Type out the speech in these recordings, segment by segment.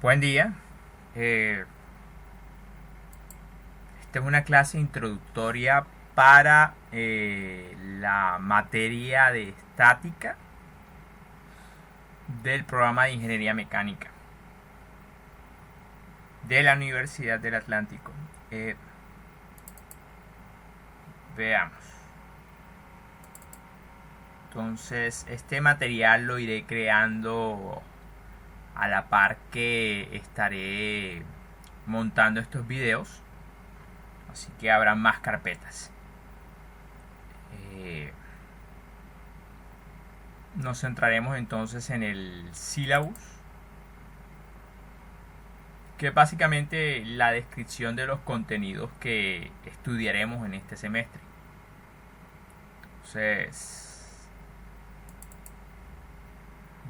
Buen día. Esta es una clase introductoria para la materia de estática del programa de Ingeniería Mecánica de la Universidad del Atlántico. Veamos. Entonces, este material lo iré creando a la par que estaré montando estos videos, así que habrá más carpetas. Nos centraremos entonces en el syllabus, que es básicamente la descripción de los contenidos que estudiaremos en este semestre. Entonces,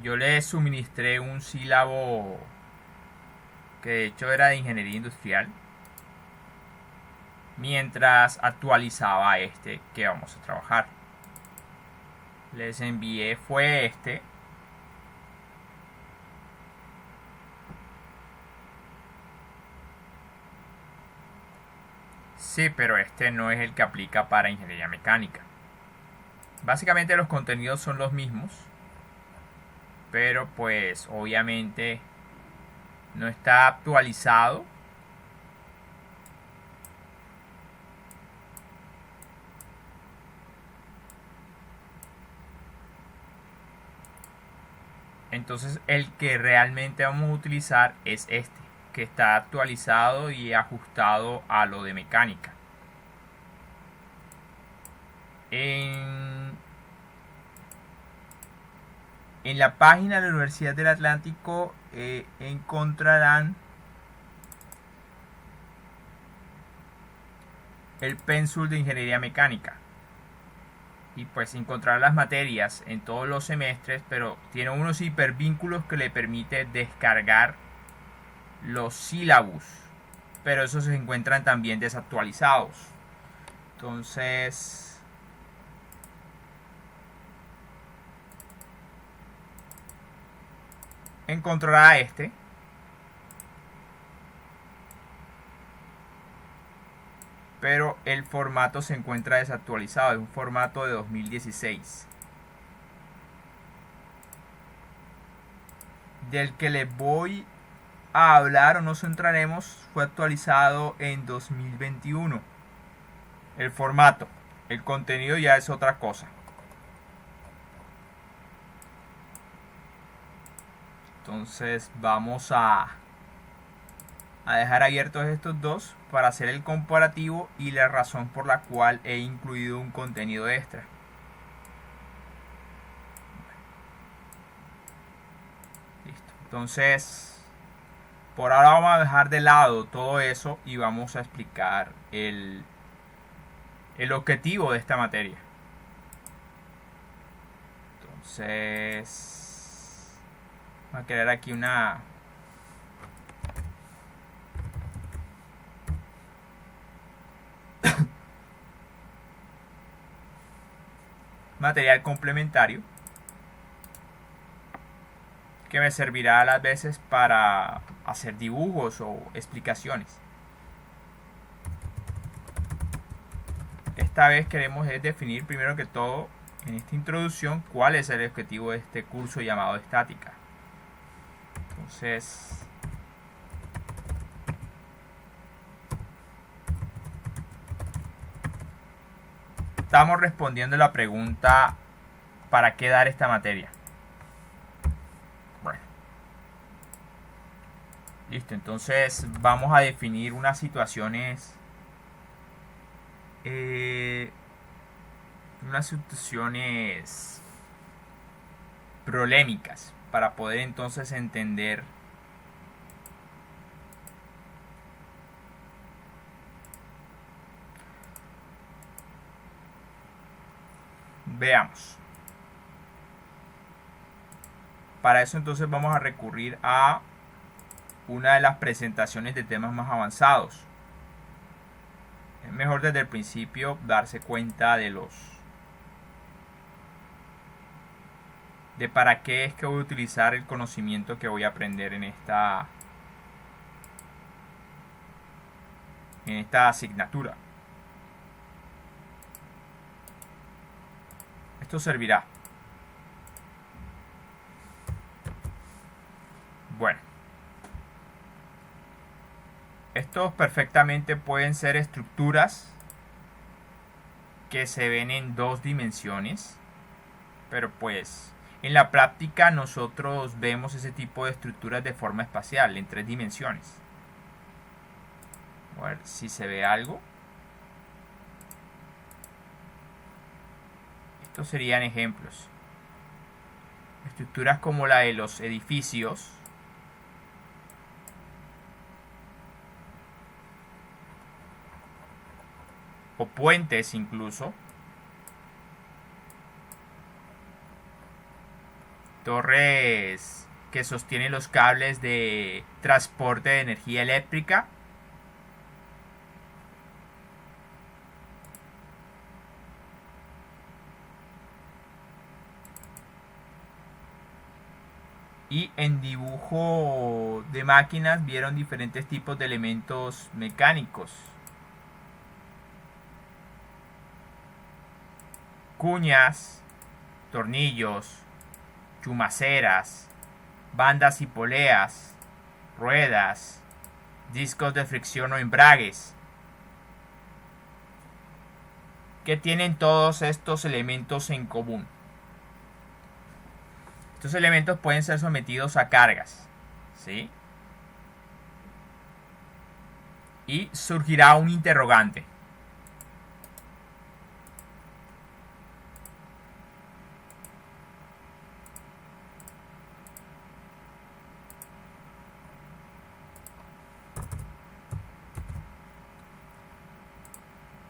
yo les suministré un sílabo que de hecho era de ingeniería industrial, mientras actualizaba este que vamos a trabajar. Les envié fue este. Sí, pero este no es el que aplica para ingeniería mecánica. Básicamente los contenidos son los mismos, pero pues obviamente no está actualizado. Entonces el que realmente vamos a utilizar es este, que está actualizado y ajustado a lo de mecánica. En la página de la Universidad del Atlántico encontrarán el pénsul de ingeniería mecánica y pues encontrar las materias en todos los semestres, pero tiene unos hipervínculos que le permite descargar los sílabus, pero esos se encuentran también desactualizados. Entonces encontrará este, pero el formato se encuentra desactualizado, es un formato de 2016. Del que les voy a hablar o nos centraremos fue actualizado en 2021. El formato, el contenido ya es otra cosa. Entonces vamos a dejar abiertos estos dos para hacer el comparativo y la razón por la cual he incluido un contenido extra. Listo. Entonces, por ahora vamos a dejar de lado todo eso y vamos a explicar el objetivo de esta materia. Entonces, vamos a crear aquí una material complementario que me servirá a las veces para hacer dibujos o explicaciones. Esta vez queremos definir primero que todo en esta introducción cuál es el objetivo de este curso llamado estática. Entonces, estamos respondiendo la pregunta: ¿para qué dar esta materia? Bueno, listo. Entonces vamos a definir unas situaciones problemáticas para poder entonces entender veamos. Para eso entonces vamos a recurrir a una de las presentaciones de temas más avanzados. Es mejor desde el principio darse cuenta de para qué es que voy a utilizar el conocimiento que voy a aprender en esta en esta asignatura. Esto servirá. Bueno, estos perfectamente pueden ser estructuras que se ven en dos dimensiones, pero pues en la práctica nosotros vemos ese tipo de estructuras de forma espacial, en tres dimensiones. A ver si se ve algo. Estos serían ejemplos. Estructuras como la de los edificios, o puentes incluso. Torres que sostienen los cables de transporte de energía eléctrica. Y en dibujo de máquinas vieron diferentes tipos de elementos mecánicos. Cuñas, tornillos, chumaceras, bandas y poleas, ruedas, discos de fricción o embragues. ¿Qué tienen todos estos elementos en común? Estos elementos pueden ser sometidos a cargas, ¿sí? Y surgirá un interrogante.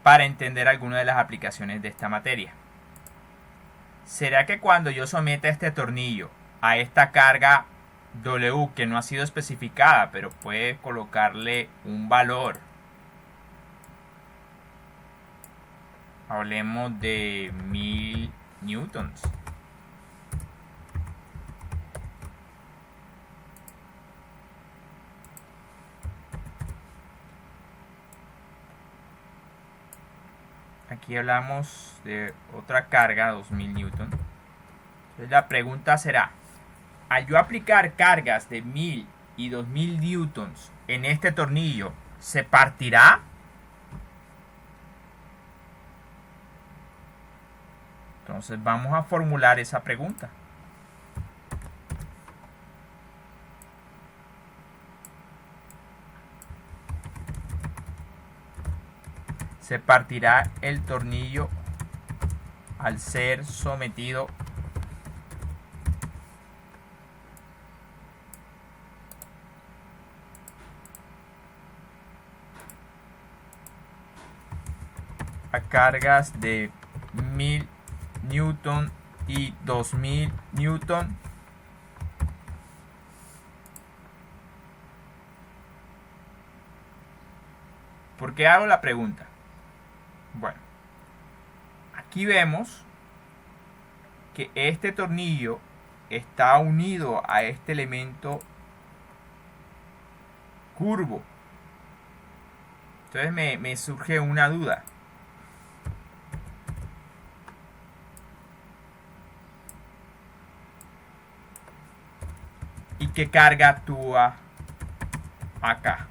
Para entender alguna de las aplicaciones de esta materia. ¿Será que cuando yo someta este tornillo a esta carga W que no ha sido especificada, pero puede colocarle un valor? Hablemos de 1000 newtons. Aquí hablamos de otra carga, 2000 newton. Entonces la pregunta será, al yo aplicar cargas de 1000 y 2000 newtons en este tornillo, ¿se partirá? Entonces vamos a formular esa pregunta. Se partirá el tornillo al ser sometido a cargas de 1000 newton y 2000 newton. ¿Por qué hago la pregunta? Bueno, aquí vemos que este tornillo está unido a este elemento curvo. Entonces me surge una duda. ¿Y qué carga actúa acá?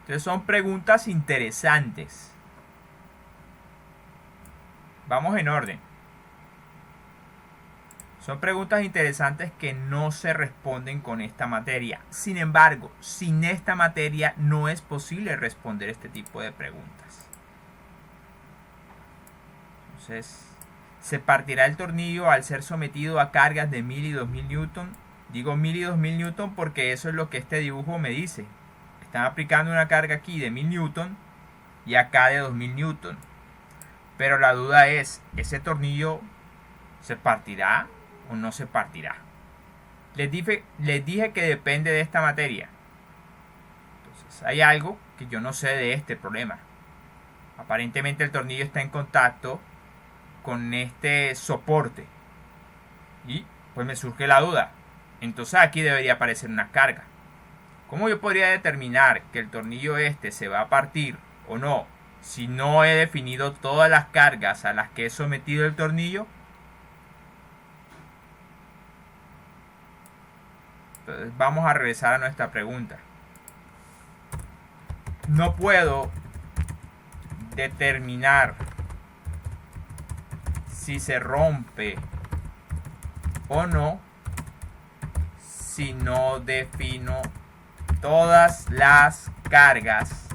Entonces son preguntas interesantes. Vamos en orden. Son preguntas interesantes que no se responden con esta materia. Sin embargo, sin esta materia no es posible responder este tipo de preguntas. Entonces, ¿se partirá el tornillo al ser sometido a cargas de 1000 y 2000 newton? Digo 1000 y 2000 newton porque eso es lo que este dibujo me dice. Están aplicando una carga aquí de 1000 newton y acá de 2000 newton. Pero la duda es, ¿ese tornillo se partirá o no se partirá? Les dije que depende de esta materia. Entonces hay algo que yo no sé de este problema. Aparentemente el tornillo está en contacto con este soporte. Y pues me surge la duda. Entonces aquí debería aparecer una carga. ¿Cómo yo podría determinar que el tornillo este se va a partir o no si no he definido todas las cargas a las que he sometido el tornillo? Entonces vamos a regresar a nuestra pregunta. No puedo determinar si se rompe o no si no defino todas las cargas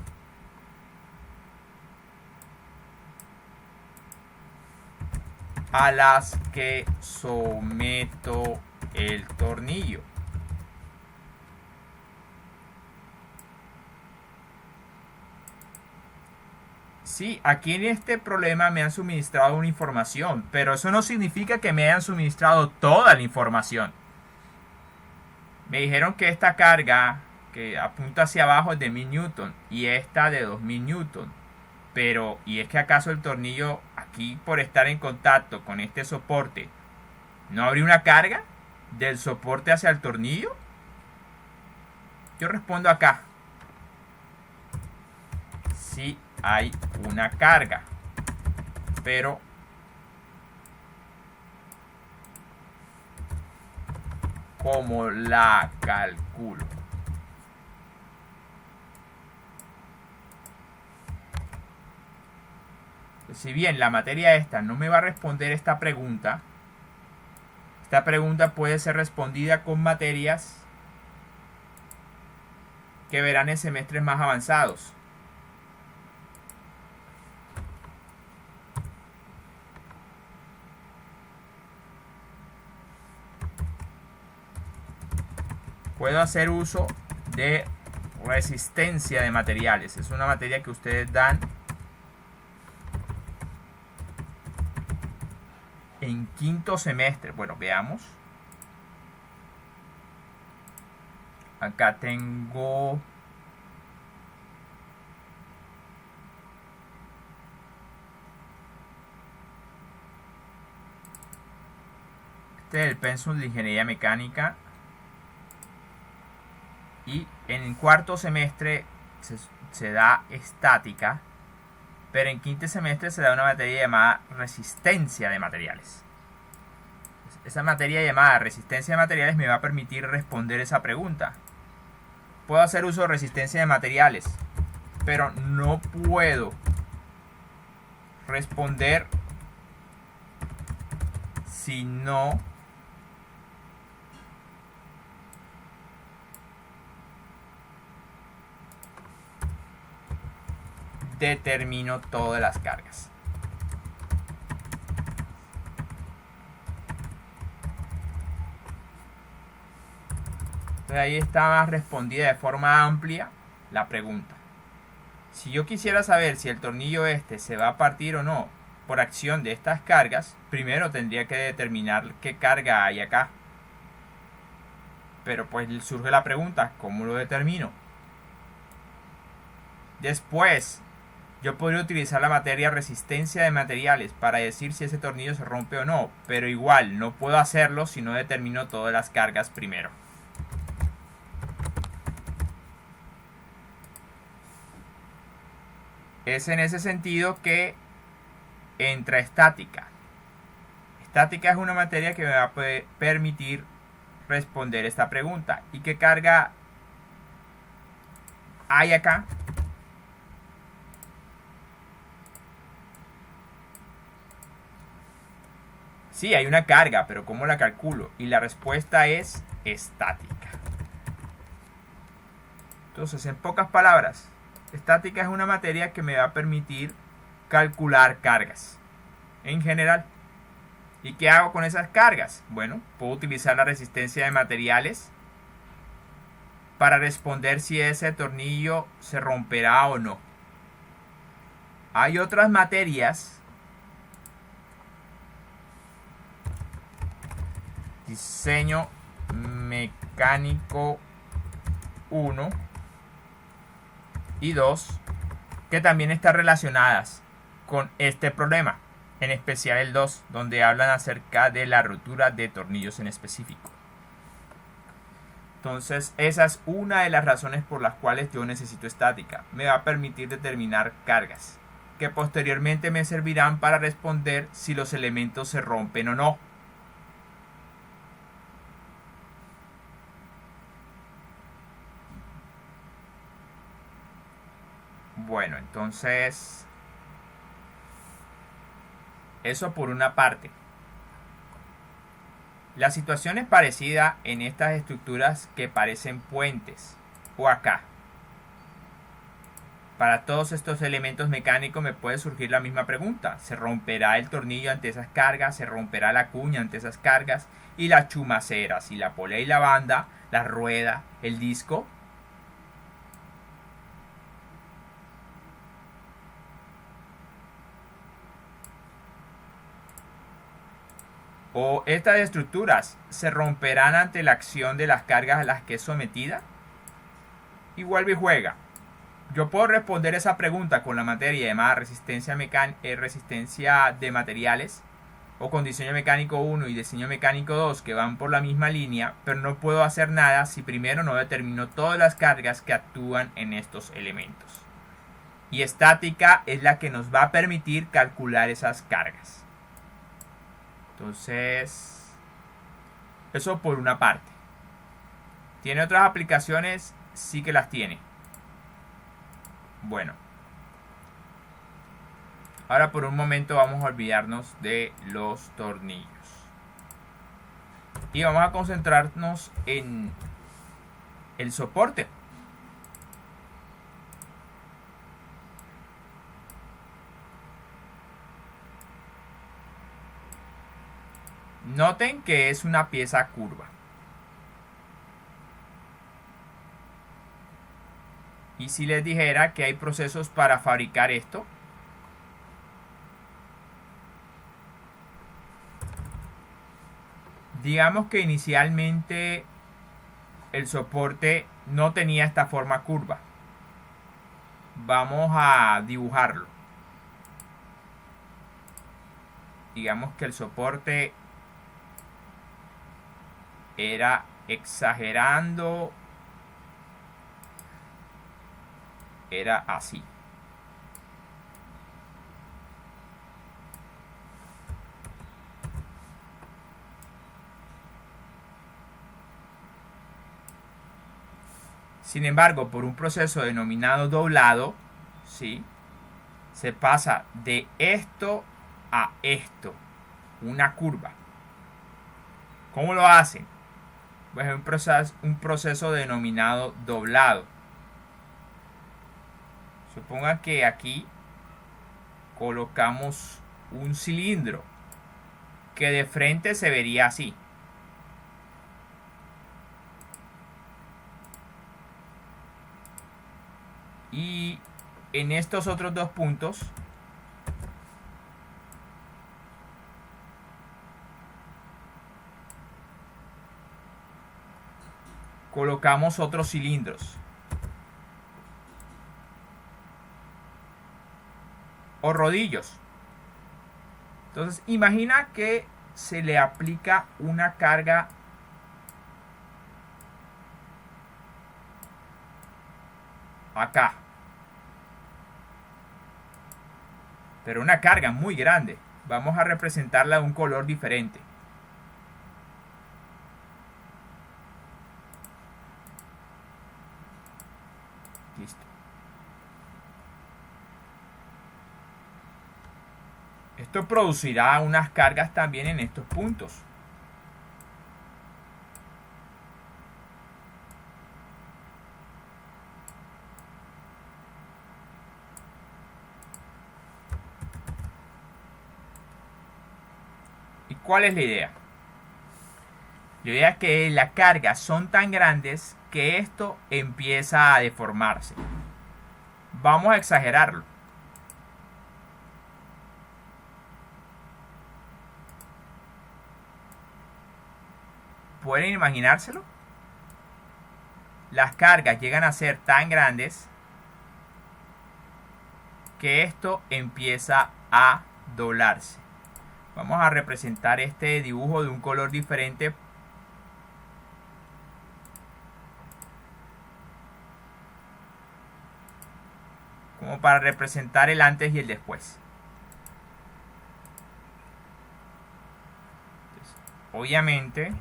a las que someto el tornillo. Sí, aquí en este problema me han suministrado una información, pero eso no significa que me hayan suministrado toda la información. Me dijeron que esta carga que apunta hacia abajo es de 1000 newton y esta de 2000 newton. Pero, ¿y es que acaso el tornillo aquí, por estar en contacto con este soporte, no habría una carga del soporte hacia el tornillo? Yo respondo acá. Sí hay una carga, pero ¿cómo la calculo? Si bien la materia esta no me va a responder esta pregunta puede ser respondida con materias que verán en semestres más avanzados. Puedo hacer uso de resistencia de materiales. Es una materia que ustedes dan en quinto semestre. Bueno, veamos. Acá tengo este es el pensum de ingeniería mecánica. Y en el cuarto semestre se da estática, pero en quinto semestre se da una materia llamada resistencia de materiales. Esa materia llamada resistencia de materiales me va a permitir responder esa pregunta. Puedo hacer uso de resistencia de materiales, pero no puedo responder si no determino todas las cargas. Entonces ahí está respondida de forma amplia la pregunta. Si yo quisiera saber si el tornillo este se va a partir o no por acción de estas cargas, primero tendría que determinar qué carga hay acá. Pero pues surge la pregunta, ¿cómo lo determino? Después, yo podría utilizar la materia resistencia de materiales para decir si ese tornillo se rompe o no, pero igual no puedo hacerlo si no determino todas las cargas primero. Es en ese sentido que entra estática. Estática es una materia que me va a permitir responder esta pregunta. ¿Y qué carga hay acá? Sí, hay una carga, pero ¿cómo la calculo? Y la respuesta es estática. Entonces, en pocas palabras, estática es una materia que me va a permitir calcular cargas en general. ¿Y qué hago con esas cargas? Bueno, puedo utilizar la resistencia de materiales para responder si ese tornillo se romperá o no. Hay otras materias, diseño mecánico 1 y 2, que también están relacionadas con este problema, en especial el 2, donde hablan acerca de la rotura de tornillos en específico. Entonces, esa es una de las razones por las cuales yo necesito estática. Me va a permitir determinar cargas, que posteriormente me servirán para responder si los elementos se rompen o no. Bueno, entonces, eso por una parte. La situación es parecida en estas estructuras que parecen puentes, o acá. Para todos estos elementos mecánicos me puede surgir la misma pregunta. ¿Se romperá el tornillo ante esas cargas? ¿Se romperá la cuña ante esas cargas? Y las chumaceras, y la polea y la banda, la rueda, el disco. ¿O estas estructuras se romperán ante la acción de las cargas a las que es sometida? Y vuelve y juega. Yo puedo responder esa pregunta con la materia llamada resistencia de materiales, o con diseño mecánico 1 y diseño mecánico 2, que van por la misma línea, pero no puedo hacer nada si primero no determino todas las cargas que actúan en estos elementos. Y estática es la que nos va a permitir calcular esas cargas. Entonces, eso por una parte. ¿Tiene otras aplicaciones? Sí que las tiene. Bueno, ahora por un momento vamos a olvidarnos de los tornillos. Y vamos a concentrarnos en el soporte. Noten que es una pieza curva. Y si les dijera que hay procesos para fabricar esto, digamos que inicialmente el soporte no tenía esta forma curva. Vamos a dibujarlo. Digamos que el soporte era, exagerando, era así. Sin embargo, por un proceso denominado doblado, ¿sí?, se pasa de esto a esto, una curva. ¿Cómo lo hacen? Pues es un proceso denominado doblado. Suponga que aquí colocamos un cilindro que de frente se vería así. Y en estos otros dos puntos colocamos otros cilindros o rodillos. Entonces imagina que se le aplica una carga acá, pero una carga muy grande. Vamos a representarla de un color diferente. Listo. Esto producirá unas cargas también en estos puntos. ¿Y cuál es la idea? La idea es que las cargas son tan grandes que esto empieza a deformarse. Vamos a exagerarlo. ¿Pueden imaginárselo? Las cargas llegan a ser tan grandes que esto empieza a doblarse. Vamos a representar este dibujo de un color diferente. Como para representar el antes y el después. Entonces, obviamente,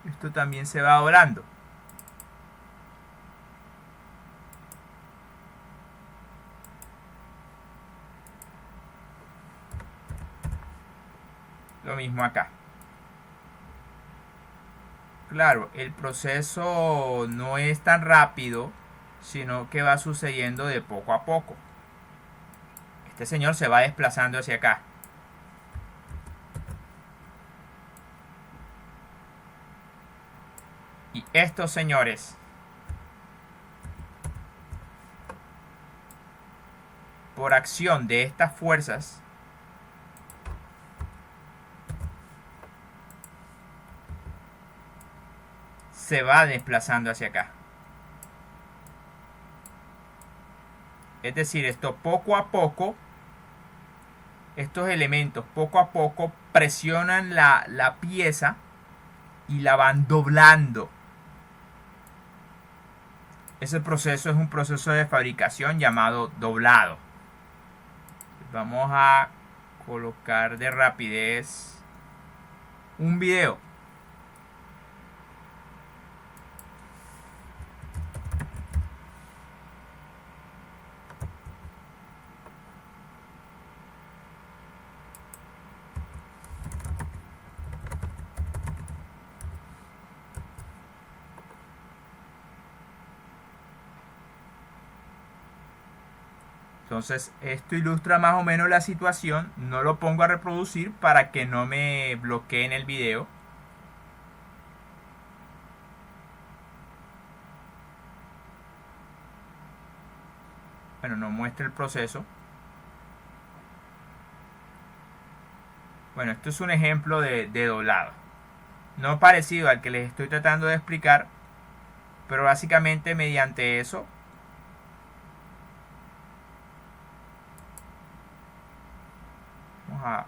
esto también se va doblando. Lo mismo acá. Claro, el proceso no es tan rápido, sino que va sucediendo de poco a poco. Este señor se va desplazando hacia acá. Y estos señores, por acción de estas fuerzas, se va desplazando hacia acá. Es decir, esto poco a poco, estos elementos poco a poco presionan la pieza y la van doblando. Ese proceso es un proceso de fabricación llamado doblado. Vamos a colocar de rapidez un video. Entonces esto ilustra más o menos la situación. No lo pongo a reproducir para que no me bloqueen el video. Bueno, no muestra el proceso. Bueno, esto es un ejemplo de doblado. No parecido al que les estoy tratando de explicar, pero básicamente mediante eso vamos a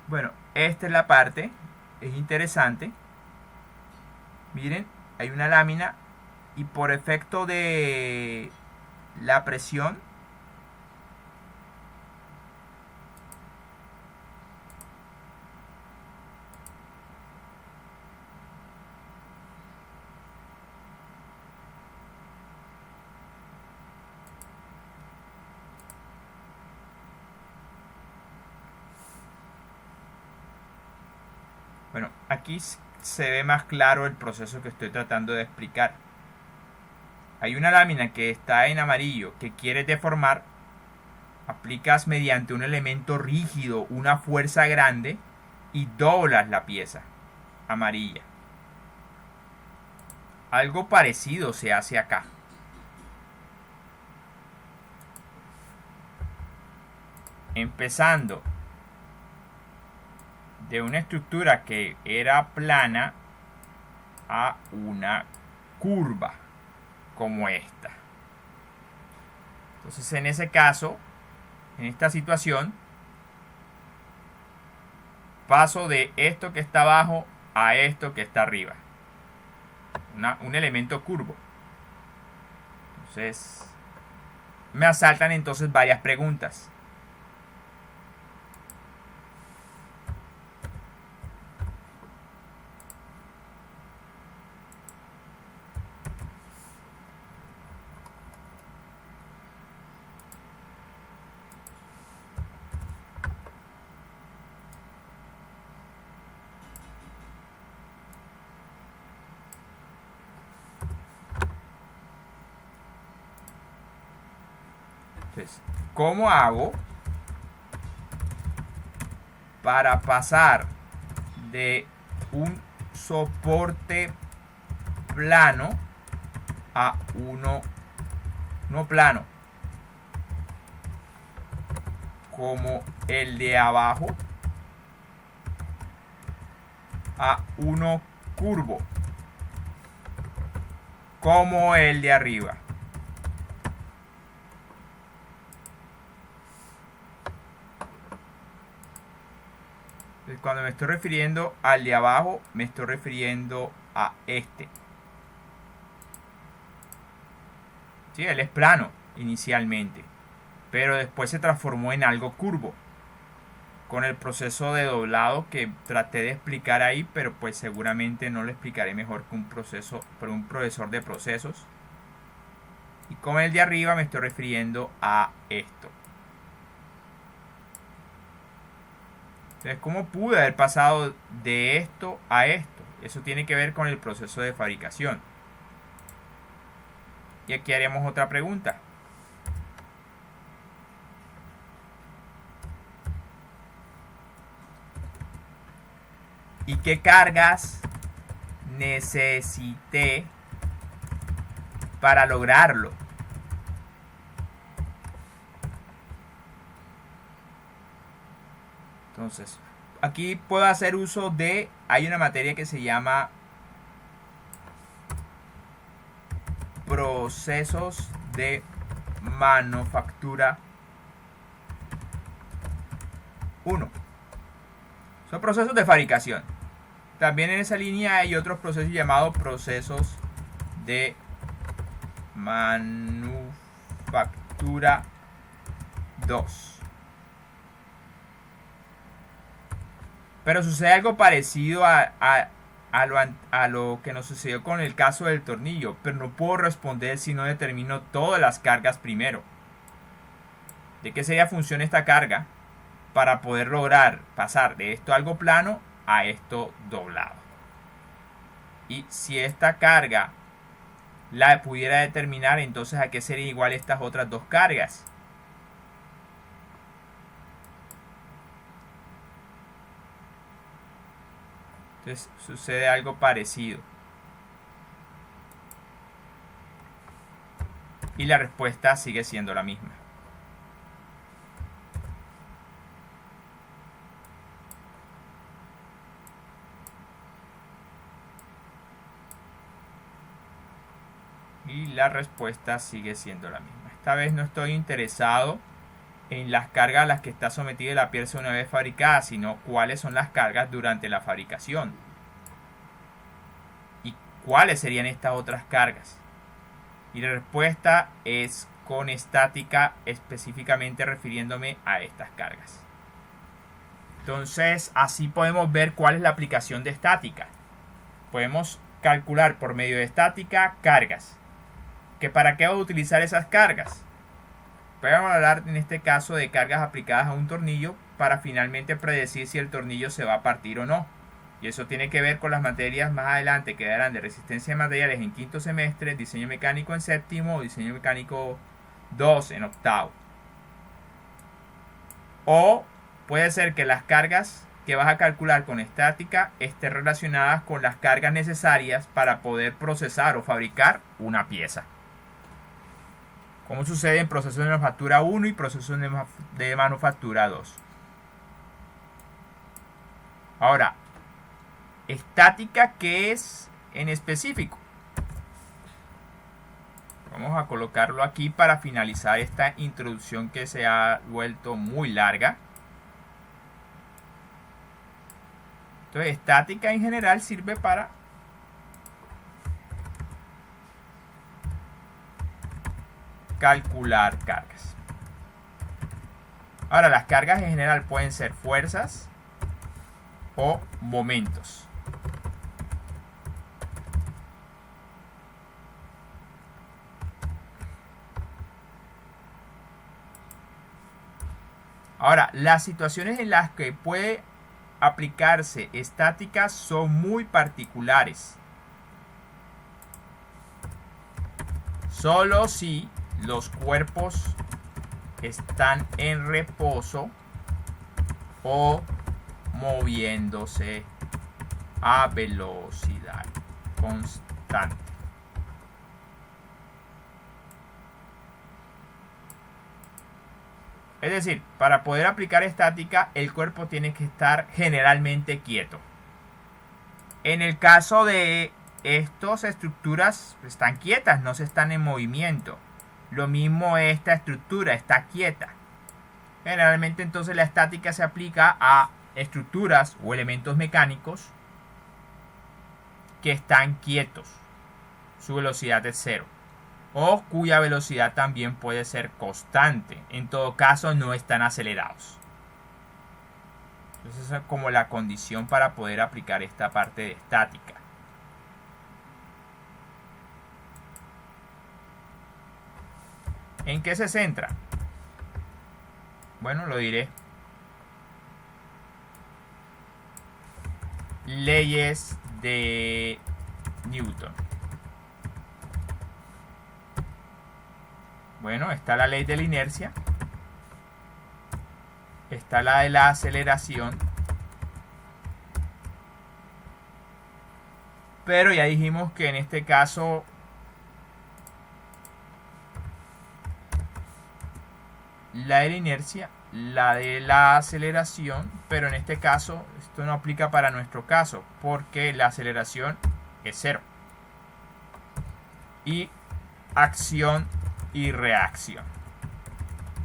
bueno, esta es la parte, es interesante. Miren, hay una lámina y por efecto de la presión bueno, aquí se ve más claro el proceso que estoy tratando de explicar. Hay una lámina que está en amarillo que quieres deformar, aplicas mediante un elemento rígido una fuerza grande y doblas la pieza amarilla. Algo parecido se hace acá. Empezando de una estructura que era plana a una curva como esta. Entonces en ese caso, en esta situación, paso de esto que está abajo a esto que está arriba. Un elemento curvo. Entonces me asaltan entonces varias preguntas. Entonces, ¿cómo hago para pasar de un soporte plano a uno no plano, como el de abajo a uno curvo, como el de arriba. Cuando me estoy refiriendo al de abajo, me estoy refiriendo a este. Sí, él es plano inicialmente, pero después se transformó en algo curvo con el proceso de doblado que traté de explicar ahí, pero pues seguramente no lo explicaré mejor que un profesor de procesos. Y con el de arriba me estoy refiriendo a esto. Entonces, ¿cómo pude haber pasado de esto a esto? Eso tiene que ver con el proceso de fabricación. Y aquí haremos otra pregunta. ¿Y qué cargas necesité para lograrlo? Entonces, aquí puedo hacer uso de... Hay una materia que se llama procesos de manufactura 1. Son procesos de fabricación. También en esa línea hay otros procesos llamados procesos de manufactura 2. Pero sucede algo parecido a lo que nos sucedió con el caso del tornillo, pero no puedo responder si no determino todas las cargas primero. ¿De qué sería función esta carga para poder lograr pasar de esto algo plano a esto doblado? Y si esta carga la pudiera determinar, entonces ¿a qué serían igual estas otras dos cargas? Entonces sucede algo parecido. Y la respuesta sigue siendo la misma. Y la respuesta sigue siendo la misma. Esta vez no estoy interesado en las cargas a las que está sometida la pieza una vez fabricada, sino cuáles son las cargas durante la fabricación. ¿Y cuáles serían estas otras cargas? Y la respuesta es con estática, específicamente refiriéndome a estas cargas. Entonces, así podemos ver cuál es la aplicación de estática. Podemos calcular por medio de estática cargas. ¿Que para qué voy a utilizar esas cargas? Vamos a hablar en este caso de cargas aplicadas a un tornillo para finalmente predecir si el tornillo se va a partir o no. Y eso tiene que ver con las materias más adelante que darán de resistencia de materiales en quinto semestre, diseño mecánico en séptimo o diseño mecánico 2 en octavo. O puede ser que las cargas que vas a calcular con estática estén relacionadas con las cargas necesarias para poder procesar o fabricar una pieza. Como sucede en procesos de manufactura 1 y procesos de manufactura 2. Ahora, estática, ¿qué es en específico? Vamos a colocarlo aquí para finalizar esta introducción que se ha vuelto muy larga. Entonces, estática en general sirve para calcular cargas. Ahora, las cargas en general pueden ser fuerzas o momentos. Ahora, las situaciones en las que puede aplicarse estática son muy particulares. Solo si los cuerpos están en reposo o moviéndose a velocidad constante. constante. Es decir, para poder aplicar estática, el cuerpo tiene que estar generalmente quieto. En el caso de estas estructuras, están quietas, no se están en movimiento. Lo mismo esta estructura, está quieta. Generalmente entonces la estática se aplica a estructuras o elementos mecánicos que están quietos. Su velocidad es cero. O cuya velocidad también puede ser constante. En todo caso no están acelerados. Entonces esa es como la condición para poder aplicar esta parte de estática. ¿En qué se centra? Bueno, lo diré. Leyes de Newton. Bueno, está la ley de la inercia. Está la de la aceleración. Pero ya dijimos que en este caso la de la inercia, la de la aceleración, pero en este caso esto no aplica para nuestro caso porque la aceleración es cero. Y acción y reacción.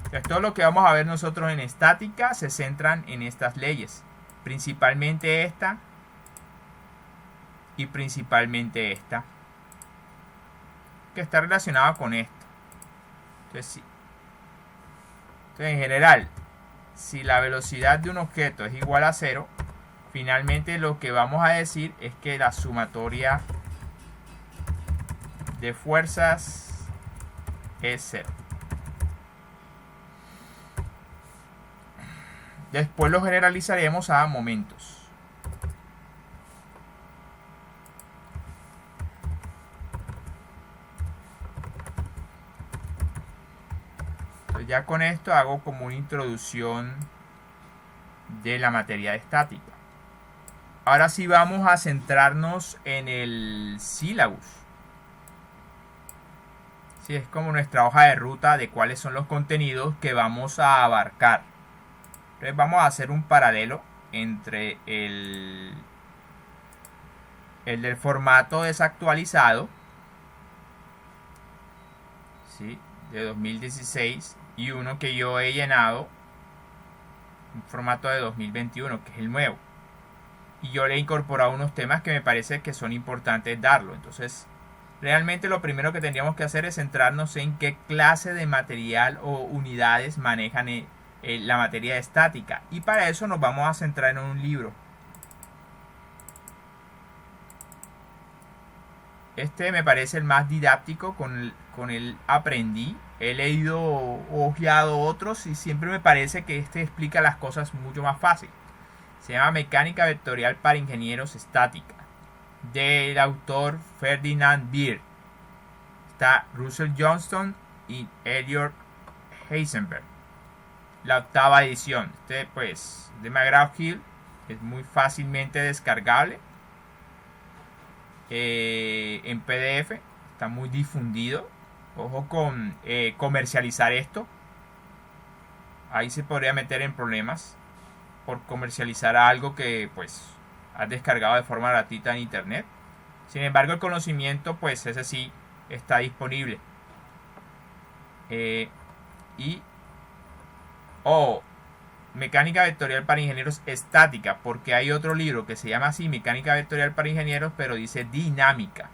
Entonces, todo lo que vamos a ver nosotros en estática se centran en estas leyes, principalmente esta y principalmente esta, que está relacionada con esto. Entonces, sí. Entonces, en general, si la velocidad de un objeto es igual a cero, finalmente lo que vamos a decir es que la sumatoria de fuerzas es cero. Después lo generalizaremos a momentos. Entonces ya con esto hago como una introducción de la materia estática. Ahora sí vamos a centrarnos en el sílabus. Sí, es como nuestra hoja de ruta de cuáles son los contenidos que vamos a abarcar. Entonces vamos a hacer un paralelo entre el del formato desactualizado, ¿sí?, de 2016 y uno que yo he llenado, un formato de 2021, que es el nuevo. Y yo le he incorporado unos temas que me parece que son importantes darlo. Entonces, realmente lo primero que tendríamos que hacer es centrarnos en qué clase de material o unidades manejan la materia estática. Y para eso nos vamos a centrar en un libro. Este me parece el más didáctico, con el aprendí. He leído o ojeado otros y siempre me parece que este explica las cosas mucho más fácil. Se llama Mecánica Vectorial para Ingenieros Estática, del autor Ferdinand Beer. Está Russell Johnston y Elliot Heisenberg. La octava edición. Este, pues, de McGraw-Hill, es muy fácilmente descargable en PDF. Está muy difundido. Ojo con comercializar esto. Ahí se podría meter en problemas por comercializar algo que pues has descargado de forma gratuita en internet. Sin embargo, el conocimiento, pues ese sí está disponible. Mecánica vectorial para ingenieros estática, porque hay otro libro que se llama así, Mecánica vectorial para ingenieros, pero dice dinámica.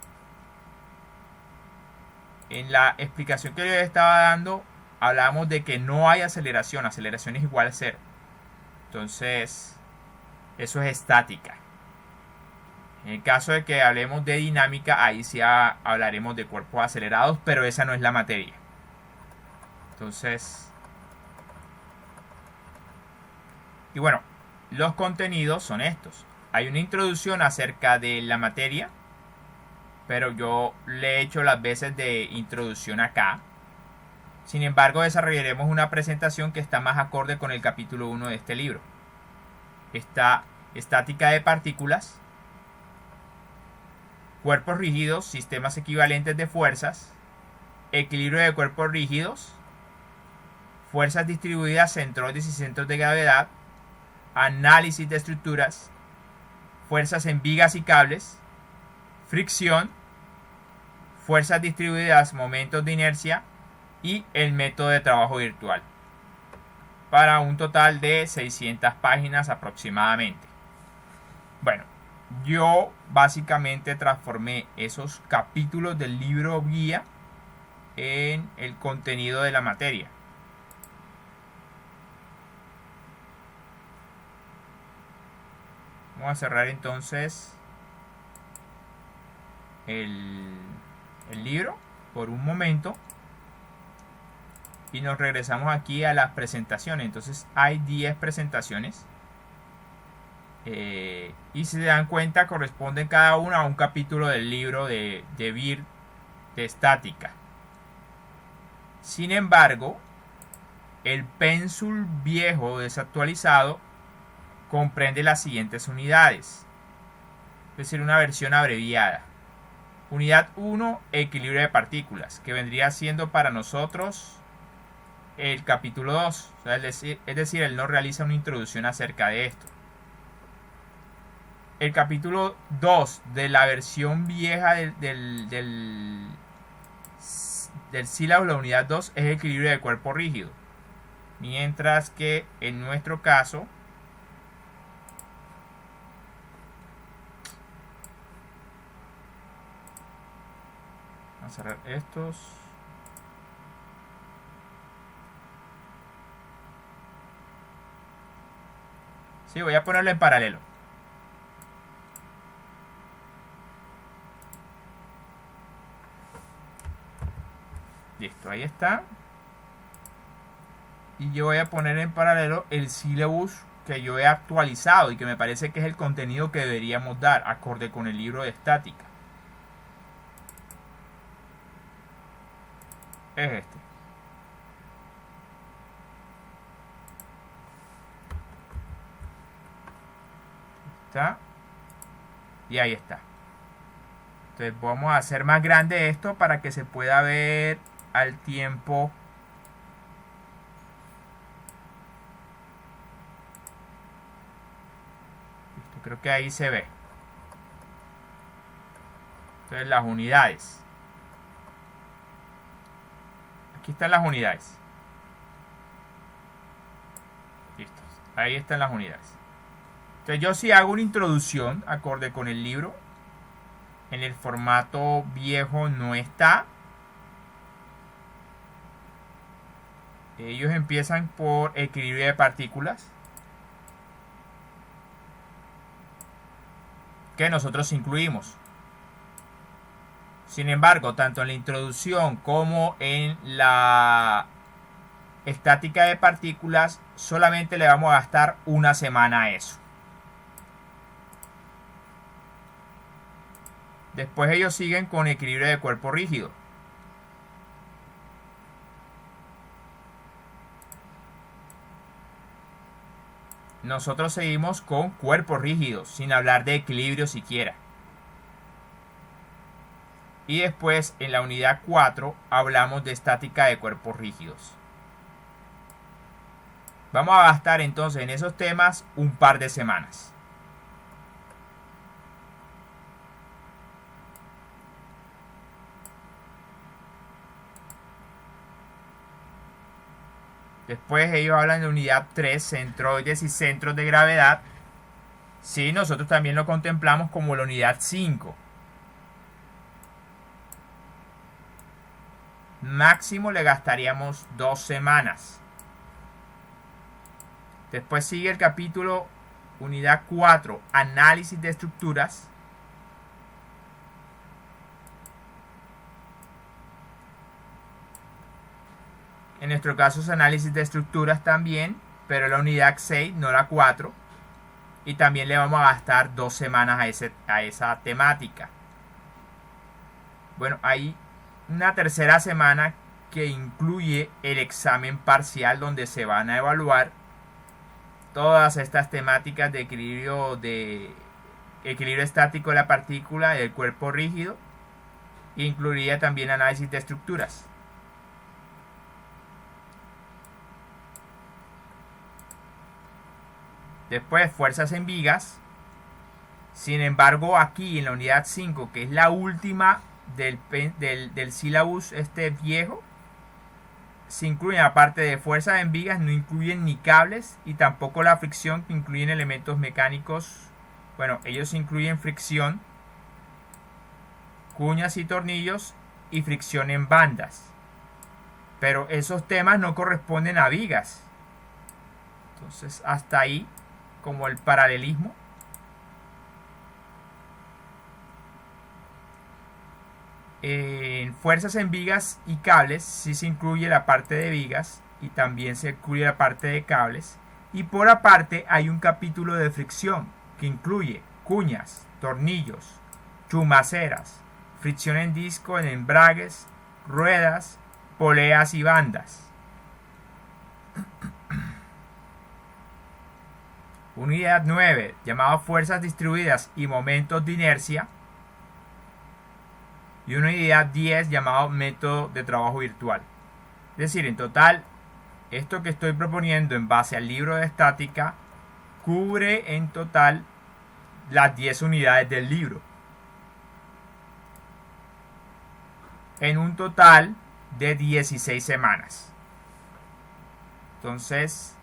En la explicación que yo estaba dando, hablamos de que no hay aceleración. Aceleración es igual a cero. Entonces, eso es estática. En el caso de que hablemos de dinámica, ahí sí hablaremos de cuerpos acelerados, pero esa no es la materia. Entonces, y bueno, los contenidos son estos. Hay una introducción acerca de la materia, pero yo le he hecho las veces de introducción acá. Sin embargo, desarrollaremos una presentación que está más acorde con el capítulo 1 de este libro. Está estática de partículas, cuerpos rígidos, sistemas equivalentes de fuerzas, equilibrio de cuerpos rígidos, fuerzas distribuidas, centroides y centros de gravedad, análisis de estructuras, fuerzas en vigas y cables, fricción, fuerzas distribuidas, momentos de inercia y el método de trabajo virtual, para un total de 600 páginas aproximadamente. Bueno, yo básicamente transformé esos capítulos del libro guía en el contenido de la materia. Vamos a cerrar entonces el libro por un momento y nos regresamos aquí a las presentaciones. Entonces hay 10 presentaciones y si se dan cuenta corresponden cada una a un capítulo del libro de BIR de estática. Sin embargo, el pénsul viejo desactualizado comprende las siguientes unidades, es decir, una versión abreviada. Unidad 1, equilibrio de partículas, que vendría siendo para nosotros el capítulo 2. O sea, es decir, él nos realiza una introducción acerca de esto. El capítulo 2 de la versión vieja del sílabo, la unidad 2, es equilibrio de cuerpo rígido. Mientras que en nuestro caso, vamos a cerrar estos. Sí, voy a ponerlo en paralelo. Listo, ahí está. Y yo voy a poner en paralelo el syllabus que yo he actualizado y que me parece que es el contenido que deberíamos dar acorde con el libro de estática. Es este. Está. Y ahí está. Entonces vamos a hacer más grande esto para que se pueda ver al tiempo. Listo, creo que ahí se ve. Entonces las unidades. Aquí están las unidades. Listo. Ahí están las unidades. Entonces yo sí hago una introducción acorde con el libro. En el formato viejo no está. Ellos empiezan por equilibrio de partículas, que nosotros incluimos. Sin embargo, tanto en la introducción como en la estática de partículas, solamente le vamos a gastar una semana a eso. Después ellos siguen con equilibrio de cuerpo rígido. Nosotros seguimos con cuerpos rígidos, sin hablar de equilibrio siquiera. Y después en la unidad 4 hablamos de estática de cuerpos rígidos. Vamos a gastar entonces en esos temas un par de semanas. Después ellos hablan de unidad 3, centroides y centros de gravedad. Sí, nosotros también lo contemplamos como la unidad 5. Máximo le gastaríamos 2 semanas. Después sigue el capítulo unidad 4, análisis de estructuras. En nuestro caso es análisis de estructuras también, pero la unidad 6, no la 4. Y también le vamos a gastar 2 semanas a esa temática. Bueno, hay una tercera semana que incluye el examen parcial, donde se van a evaluar todas estas temáticas de equilibrio de equilibrio estático de la partícula y del cuerpo rígido. E incluiría también análisis de estructuras. Después, fuerzas en vigas. Sin embargo, aquí en la unidad 5, que es la última del sílabus este viejo, se incluyen, aparte de fuerzas en vigas, no incluyen ni cables y tampoco la fricción, que incluyen elementos mecánicos. Bueno, ellos incluyen fricción, cuñas y tornillos y fricción en bandas. Pero esos temas no corresponden a vigas. Entonces, hasta ahí, como el paralelismo. En fuerzas en vigas y cables sí se incluye la parte de vigas y también se incluye la parte de cables, y por aparte hay un capítulo de fricción que incluye cuñas, tornillos, chumaceras, fricción en disco, en embragues, ruedas, poleas y bandas. Unidad 9, llamado fuerzas distribuidas y momentos de inercia. Y una unidad 10 llamado método de trabajo virtual. Es decir, en total, esto que estoy proponiendo en base al libro de estática cubre en total las 10 unidades del libro. En un total de 16 semanas. Entonces,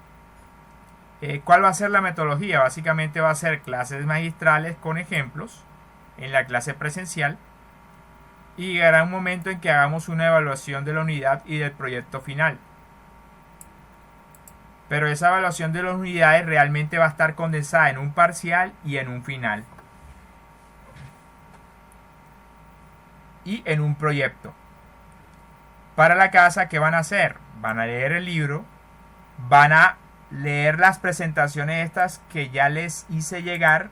¿cuál va a ser la metodología? Básicamente va a ser clases magistrales con ejemplos en la clase presencial. Y llegará un momento en que hagamos una evaluación de la unidad y del proyecto final. Pero esa evaluación de las unidades realmente va a estar condensada en un parcial y en un final. Y en un proyecto. Para la casa, ¿qué van a hacer? Van a leer el libro, van a leer las presentaciones estas que ya les hice llegar.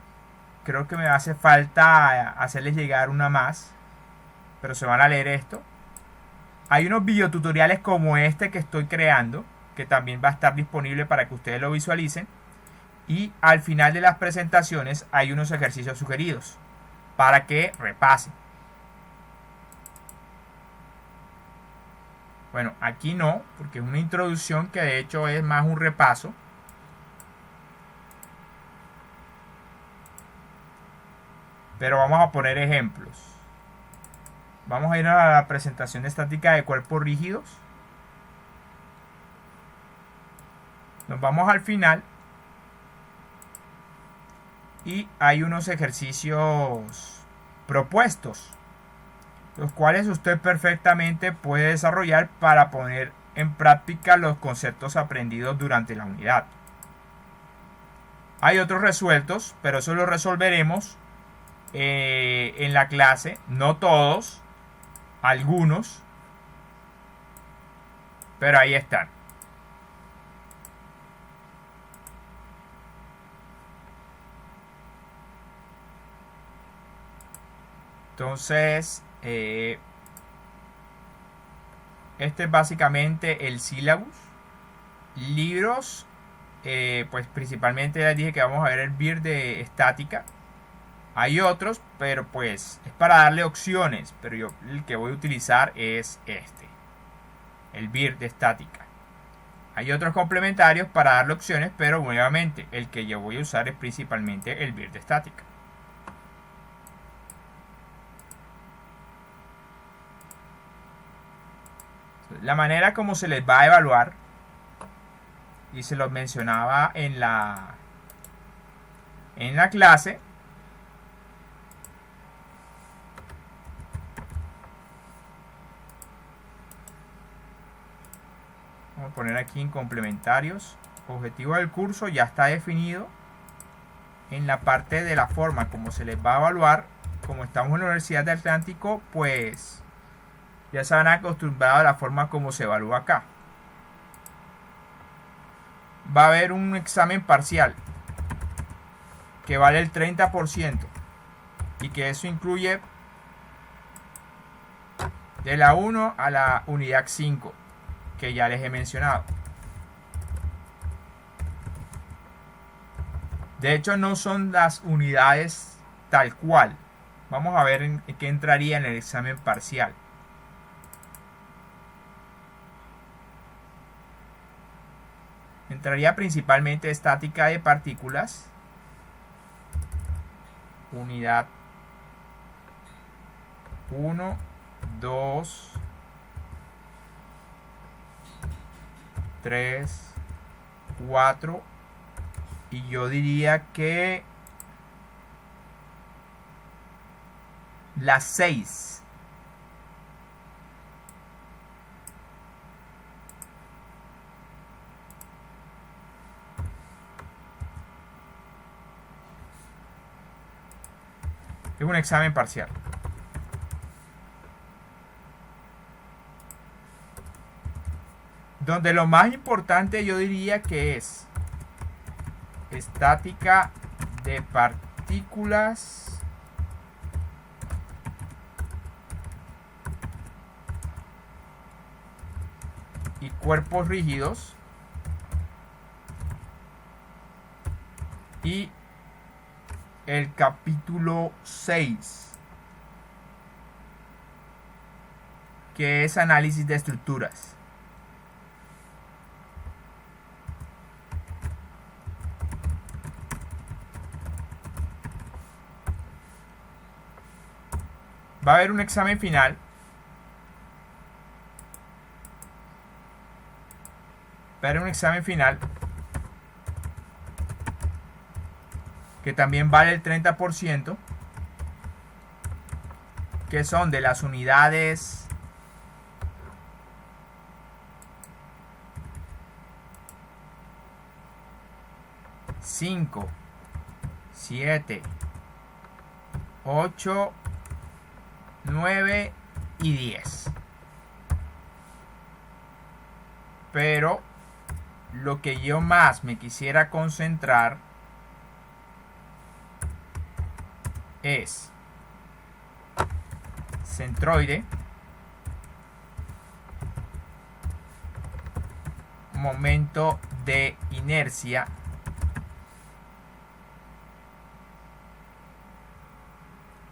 Creo que me hace falta hacerles llegar una más, pero se van a leer esto. Hay unos videotutoriales como este que estoy creando, que también va a estar disponible para que ustedes lo visualicen. Y al final de las presentaciones hay unos ejercicios sugeridos para que repasen. Bueno, aquí no, porque es una introducción que de hecho es más un repaso. Pero vamos a poner ejemplos. Vamos a ir a la presentación estática de cuerpos rígidos. Nos vamos al final. Y hay unos ejercicios propuestos, los cuales usted perfectamente puede desarrollar para poner en práctica los conceptos aprendidos durante la unidad. Hay otros resueltos, pero eso lo resolveremos en la clase. No todos, algunos, pero ahí están. Entonces, este es básicamente el sílabus. Libros, pues principalmente ya dije que vamos a ver el BIR de estática. Hay otros, pero pues es para darle opciones, pero yo el que voy a utilizar es este, el BIR de estática. Hay otros complementarios para darle opciones, pero nuevamente el que yo voy a usar es principalmente el BIR de estática. La manera como se les va a evaluar, y se los mencionaba en la clase, vamos a poner aquí en complementarios. Objetivo del curso ya está definido en la parte de la forma como se les va a evaluar. Como estamos en la Universidad del Atlántico, pues ya se han acostumbrado a la forma como se evalúa acá. Va a haber un examen parcial que vale el 30% y que eso incluye de la 1 a la unidad 5 que ya les he mencionado. De hecho, no son las unidades tal cual. Vamos a ver en qué entraría en el examen parcial. Entraría principalmente estática de partículas, unidad 1, 2, 3, 4 y yo diría que la 6. Es un examen parcial. Donde lo más importante yo diría que es estática de partículas y cuerpos rígidos y el capítulo 6, que es análisis de estructuras. Va a haber un examen final que también vale el 30%, que son de las unidades 5, 7, 8, 9 y 10. Pero lo que yo más me quisiera concentrar es centroide, momento de inercia,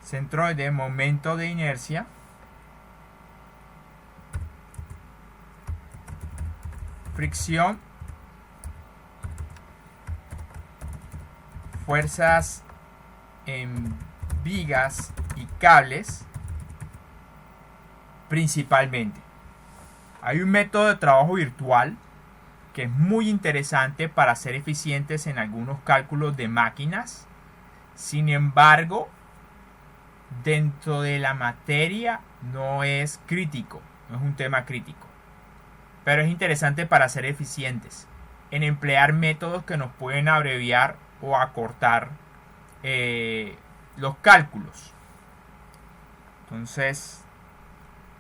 centroide, momento de inercia, fricción, fuerzas en vigas y cables, principalmente. Hay un método de trabajo virtual que es muy interesante para ser eficientes en algunos cálculos de máquinas. Sin embargo, dentro de la materia no es crítico, no es un tema crítico. Pero es interesante para ser eficientes en emplear métodos que nos pueden abreviar o acortar los cálculos. Entonces,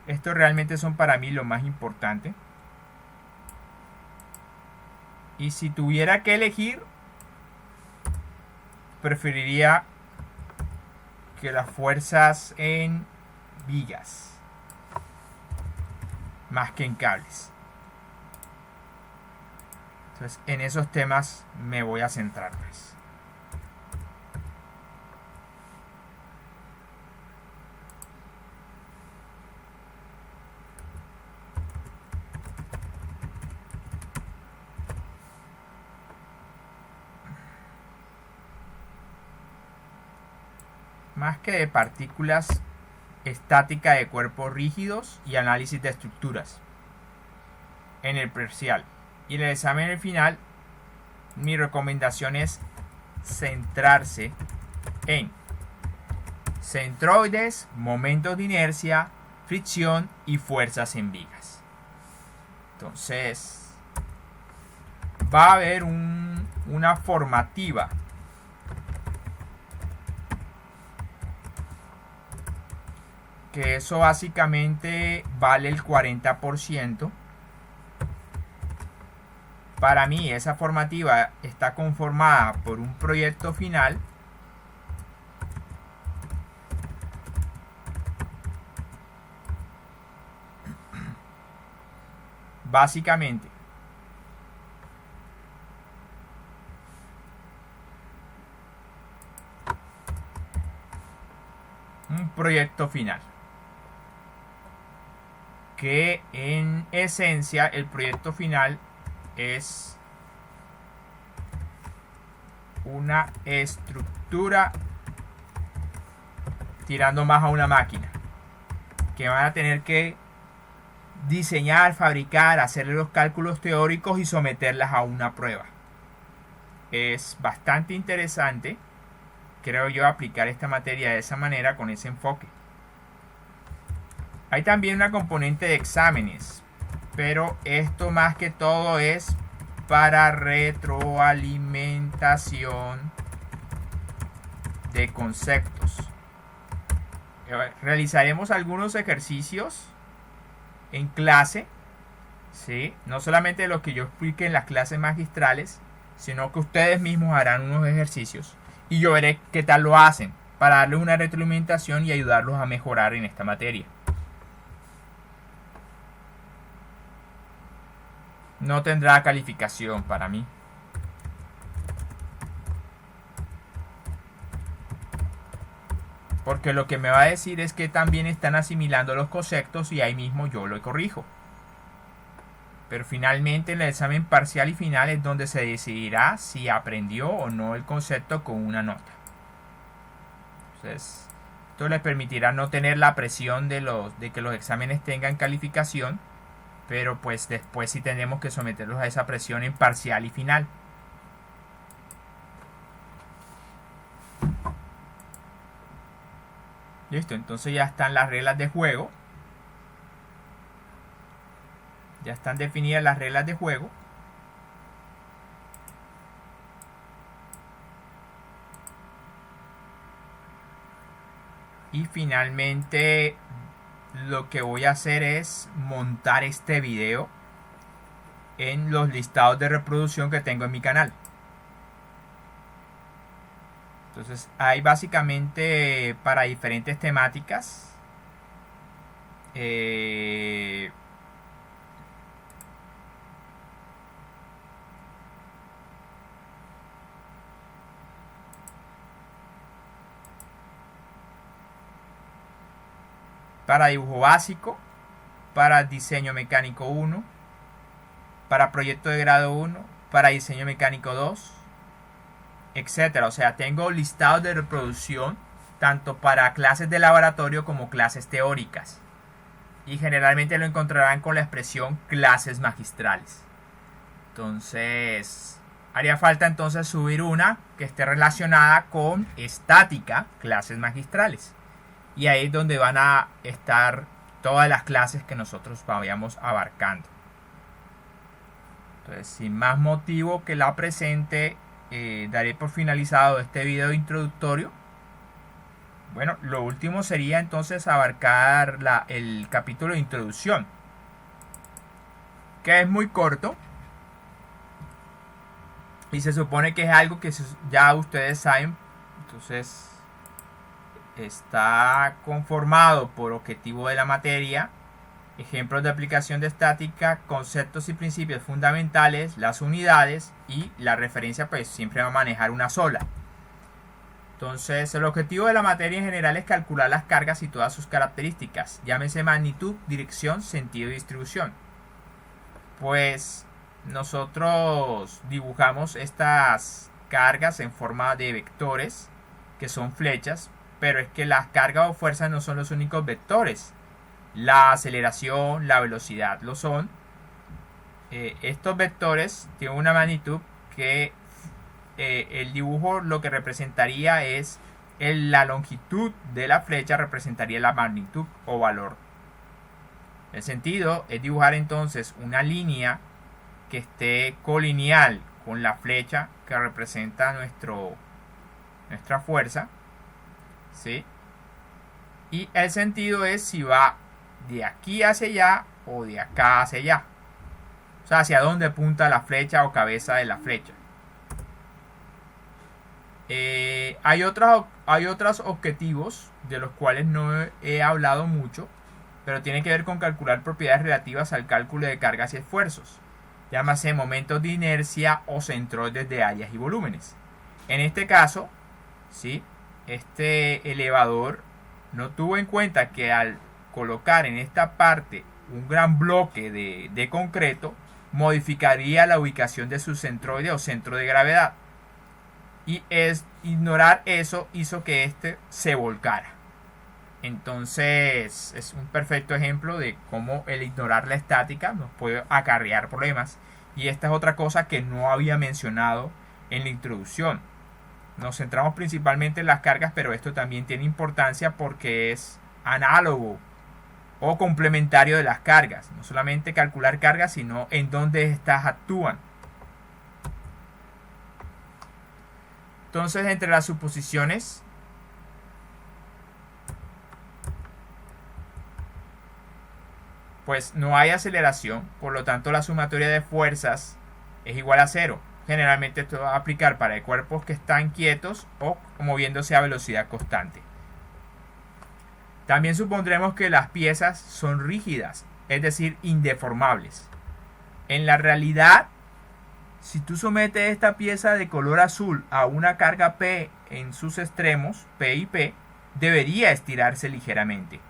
estos realmente son para mí lo más importante. Y si tuviera que elegir, preferiría que las fuerzas en vigas más que en cables. Entonces, en esos temas me voy a centrar más. Más que de partículas, estática de cuerpos rígidos y análisis de estructuras en el parcial. Y en el examen final, mi recomendación es centrarse en centroides, momentos de inercia, fricción y fuerzas en vigas. Entonces, va a haber una formativa que eso básicamente vale el 40%. Para mí esa formativa está conformada por un proyecto final, básicamente un proyecto final. Que en esencia el proyecto final es una estructura tirando más a una máquina que van a tener que diseñar, fabricar, hacerle los cálculos teóricos y someterlas a una prueba. Es bastante interesante, creo yo, aplicar esta materia de esa manera, con ese enfoque. Hay también una componente de exámenes, pero esto más que todo es para retroalimentación de conceptos. Realizaremos algunos ejercicios en clase, ¿sí? No solamente los que yo explique en las clases magistrales, sino que ustedes mismos harán unos ejercicios y yo veré qué tal lo hacen para darles una retroalimentación y ayudarlos a mejorar en esta materia. No tendrá calificación para mí. Porque lo que me va a decir es que también están asimilando los conceptos y ahí mismo yo lo corrijo. Pero finalmente en el examen parcial y final es donde se decidirá si aprendió o no el concepto con una nota. Entonces, esto les permitirá no tener la presión de que los exámenes tengan calificación, pero pues después sí tenemos que someterlos a esa presión en parcial y final. Listo, entonces ya están las reglas de juego. Ya están definidas las reglas de juego. Y finalmente lo que voy a hacer es montar este video en los listados de reproducción que tengo en mi canal. Entonces hay básicamente para diferentes temáticas. Para dibujo básico, para diseño mecánico 1, para proyecto de grado 1, para diseño mecánico 2, etcétera. O sea, tengo listados de reproducción tanto para clases de laboratorio como clases teóricas. Y generalmente lo encontrarán con la expresión clases magistrales. Entonces, haría falta entonces subir una que esté relacionada con estática, clases magistrales. Y ahí es donde van a estar todas las clases que nosotros vayamos abarcando. Entonces, sin más motivo que la presente, daré por finalizado este video introductorio. Bueno, lo último sería entonces abarcar el capítulo de introducción, que es muy corto y se supone que es algo que ya ustedes saben. Entonces, está conformado por objetivo de la materia, ejemplos de aplicación de estática, conceptos y principios fundamentales, las unidades y la referencia pues siempre va a manejar una sola. Entonces el objetivo de la materia en general es calcular las cargas y todas sus características, llámese magnitud, dirección, sentido y distribución. Pues nosotros dibujamos estas cargas en forma de vectores que son flechas, pero es que las cargas o fuerzas no son los únicos vectores. La aceleración, la velocidad lo son. Estos vectores tienen una magnitud que el dibujo lo que representaría es la longitud de la flecha, representaría la magnitud o valor. El sentido es dibujar entonces una línea que esté colineal con la flecha que representa nuestra fuerza, ¿sí? Y el sentido es si va de aquí hacia allá o de acá hacia allá, o sea, hacia dónde apunta la flecha o cabeza de la flecha. Hay otros objetivos de los cuales no he hablado mucho, pero tienen que ver con calcular propiedades relativas al cálculo de cargas y esfuerzos, llámase momentos de inercia o centroides de áreas y volúmenes. En este caso, ¿sí?, este elevador no tuvo en cuenta que al colocar en esta parte un gran bloque de concreto, modificaría la ubicación de su centroide o centro de gravedad. Y ignorar eso hizo que este se volcara. Entonces es un perfecto ejemplo de cómo el ignorar la estática nos puede acarrear problemas. Y esta es otra cosa que no había mencionado en la introducción. Nos centramos principalmente en las cargas, pero esto también tiene importancia porque es análogo o complementario de las cargas. No solamente calcular cargas, sino en dónde estas actúan. Entonces, entre las suposiciones, pues no hay aceleración, por lo tanto la sumatoria de fuerzas es igual a cero. Generalmente esto va a aplicar para cuerpos que están quietos o moviéndose a velocidad constante. También supondremos que las piezas son rígidas, es decir, indeformables. En la realidad, si tú sometes esta pieza de color azul a una carga P en sus extremos, P y P, debería estirarse ligeramente.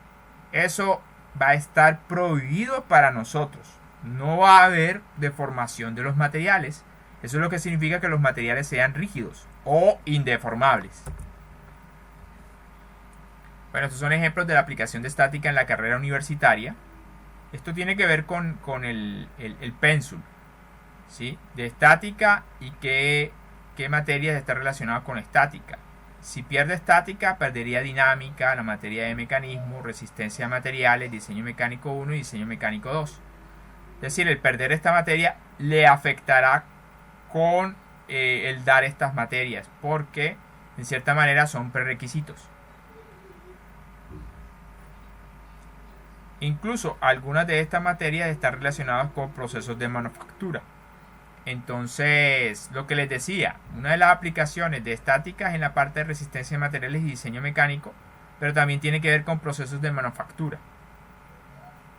Eso va a estar prohibido para nosotros. No va a haber deformación de los materiales. Eso es lo que significa que los materiales sean rígidos o indeformables. Bueno, estos son ejemplos de la aplicación de estática en la carrera universitaria. Esto tiene que ver con el pénsul, ¿sí? De estática y qué materias están relacionadas con estática. Si pierde estática, perdería dinámica, la materia de mecanismo, resistencia a materiales, diseño mecánico 1 y diseño mecánico 2. Es decir, el perder esta materia le afectará con el dar estas materias, porque en cierta manera son prerequisitos. Incluso algunas de estas materias están relacionadas con procesos de manufactura. Entonces, lo que les decía, una de las aplicaciones de estática es en la parte de resistencia de materiales y diseño mecánico, pero también tiene que ver con procesos de manufactura.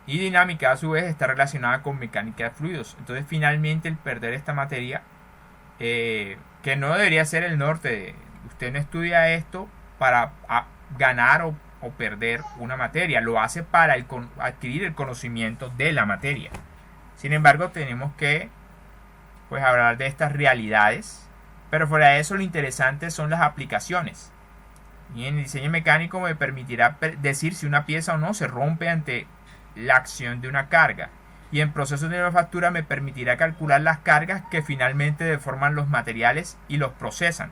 Y dinámica, a su vez, está relacionada con mecánica de fluidos. Entonces, finalmente, el perder esta materia, que no debería ser el norte, usted no estudia esto para ganar o perder una materia, lo hace para adquirir el conocimiento de la materia. Sin embargo, tenemos que hablar de estas realidades, pero fuera de eso lo interesante son las aplicaciones. Y en el diseño mecánico me permitirá decir si una pieza o no se rompe ante la acción de una carga, y en procesos de manufactura me permitirá calcular las cargas que finalmente deforman los materiales y los procesan.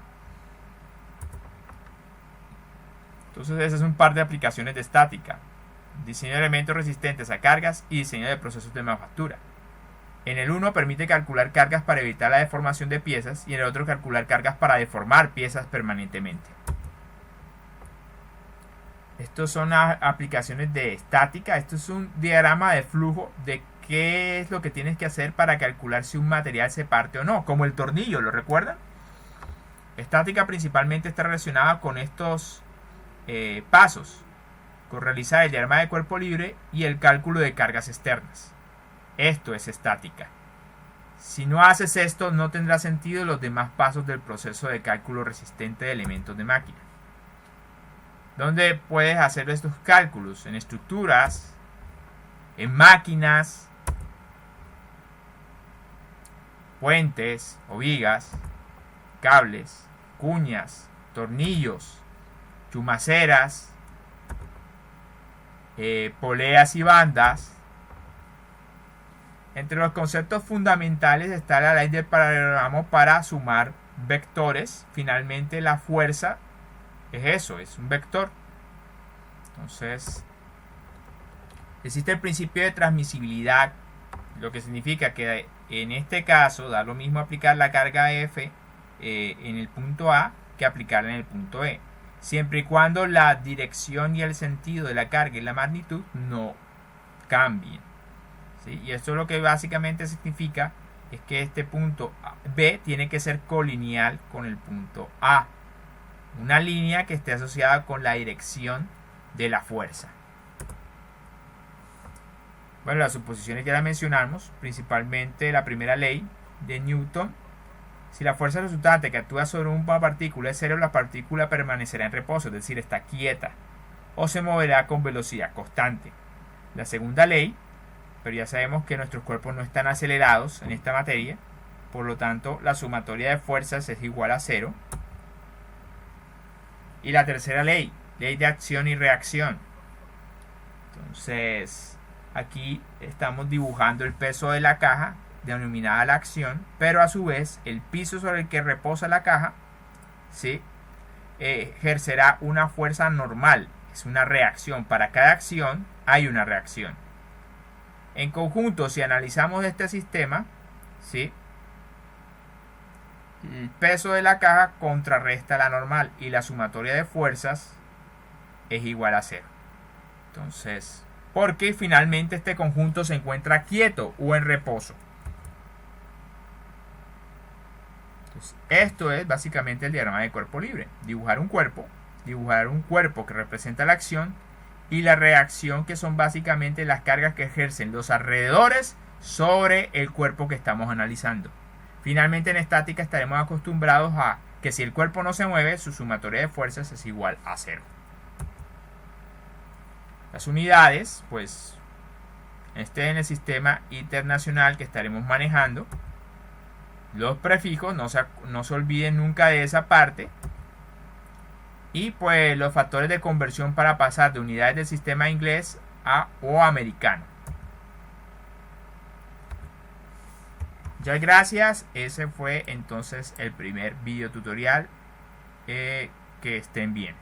Entonces ese es un par de aplicaciones de estática: diseño de elementos resistentes a cargas y diseño de procesos de manufactura. En el uno permite calcular cargas para evitar la deformación de piezas, y en el otro calcular cargas para deformar piezas permanentemente. Estas son las aplicaciones de estática. Esto es un diagrama de flujo de qué es lo que tienes que hacer para calcular si un material se parte o no, como el tornillo, ¿lo recuerdan? Estática principalmente está relacionada con estos pasos, con realizar el diagrama de cuerpo libre y el cálculo de cargas externas. Esto es estática. Si no haces esto, no tendrá sentido los demás pasos del proceso de cálculo resistente de elementos de máquina. ¿Dónde puedes hacer estos cálculos? En estructuras, en máquinas, puentes o vigas, cables, cuñas, tornillos, chumaceras, poleas y bandas. Entre los conceptos fundamentales está la ley del paralelogramo para sumar vectores. Finalmente la fuerza es eso, es un vector. Entonces existe el principio de transmisibilidad, lo que significa que en este caso da lo mismo aplicar la carga F en el punto A que aplicarla en el punto E, siempre y cuando la dirección y el sentido de la carga y la magnitud no cambien. ¿Sí? Y esto lo que básicamente significa es que este punto B tiene que ser colineal con el punto A, una línea que esté asociada con la dirección de la fuerza. Bueno, las suposiciones ya las mencionamos, principalmente la primera ley de Newton. Si la fuerza resultante que actúa sobre una partícula es cero, la partícula permanecerá en reposo, es decir, está quieta. o se moverá con velocidad constante. La segunda ley, pero ya sabemos que nuestros cuerpos no están acelerados en esta materia, por lo tanto la sumatoria de fuerzas es igual a 0. Y la tercera ley, ley de acción y reacción. Entonces aquí estamos dibujando el peso de la caja denominada la acción, pero a su vez el piso sobre el que reposa la caja, ¿sí?, ejercerá una fuerza normal, es una reacción. Para cada acción hay una reacción. En conjunto, si analizamos este sistema, ¿sí?, el peso de la caja contrarresta la normal y la sumatoria de fuerzas es igual a 0. Entonces, porque finalmente este conjunto se encuentra quieto o en reposo. Entonces, esto es básicamente el diagrama de cuerpo libre. Dibujar un cuerpo que representa la acción y la reacción, que son básicamente las cargas que ejercen los alrededores sobre el cuerpo que estamos analizando. Finalmente, en estática estaremos acostumbrados a que si el cuerpo no se mueve, su sumatoria de fuerzas es igual a 0. Las unidades, pues, en el sistema internacional que estaremos manejando, los prefijos, no se olviden nunca de esa parte. Y pues los factores de conversión para pasar de unidades del sistema inglés o americano. Muchas gracias. Ese fue entonces el primer video tutorial. Que estén bien.